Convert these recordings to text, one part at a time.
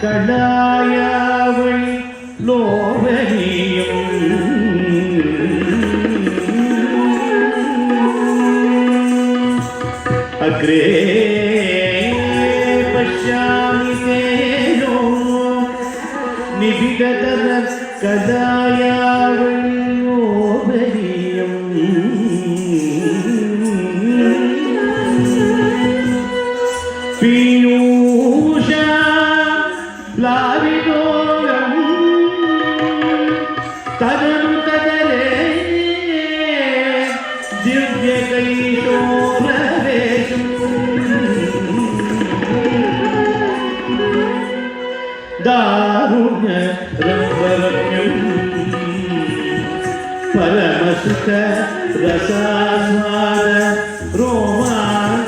കടായവൾ ലോവനിയും അഗ്രേ പശ്യാമി തേനോ നിബിഡതര കടായവൾ ലോവനിയും പീയൂഷ ലാവിദോരം തദനു തദരേ ദിവ്യകൈശോരവേശം ദാരുണ്യ രംഭരമ്യം പരമസുഖ രസാസ്വാദ രോമാഞ്ചിതാദൈ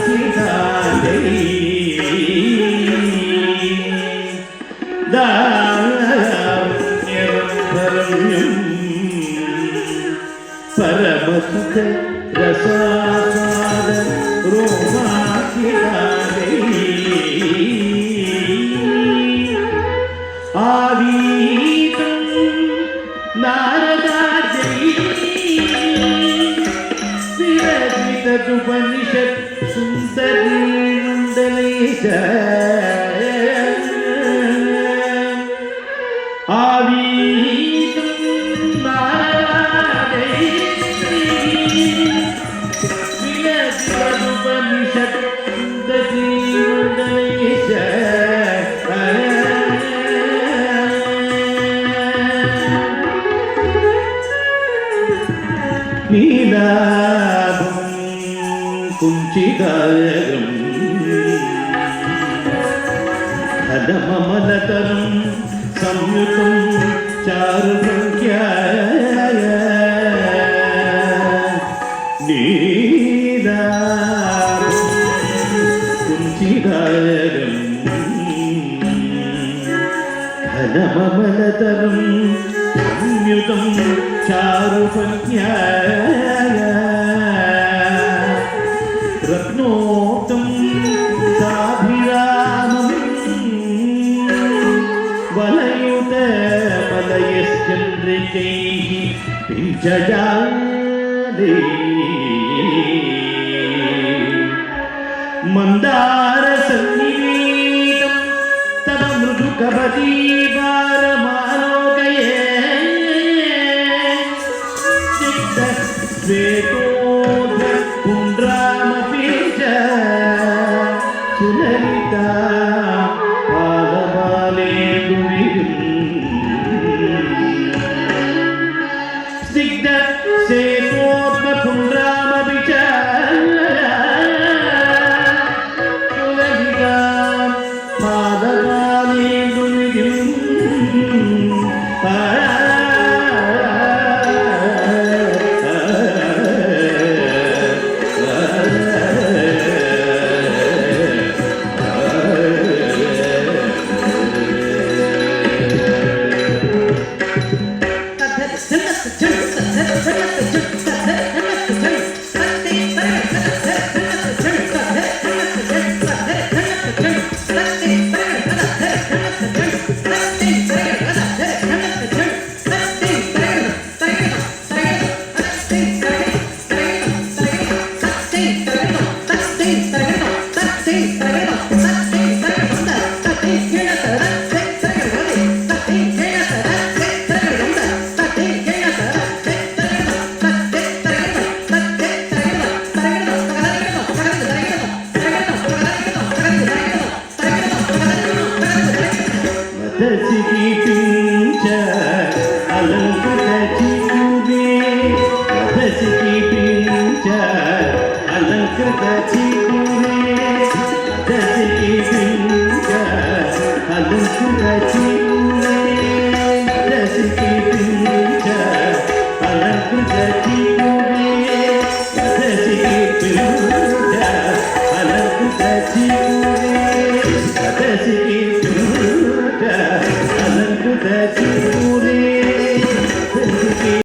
പരമസുഖ രസാസ്വാദ രോമാഞ്ചിതാദൈ ആവീതം നാരദാജൈ വിരചിതതുപനിഷത് സുന്ദരീ മണ്ഡലേശ ആവീതം നാരദാജൈ വിരചിതതുപനിഷത് സുന്ദരീ മണ്ഡലേശ നീലാഭം കുഞ്ചിതായകം ധനമമലതരം സംയുതം ചാരുഭംഗ്യായ നീലാഭം കുഞ്ചിതായകം ധനമമലതരം സംയുതം ചാരുഭംഗ്യായ രത്നോക്തം സാഭിരാമം വലയുത വലയശ്ചന്ദ്രികൈഃ പിഞ്ചജാലൈ മന്ദാരസന്നിവേദം തവ മൃദുകപദീഭാരമാലോകയേ ശ്വേതോധ പുണ്ട്രാമപി ച സുലലിതാ പാദമാലേന്ദുവിരും സ്നിഗ്ധ ശ്വേതോധ പുണ്ട്രാമപി ച സുലലിതാ പാദമാലേന്ദുവിരും Alın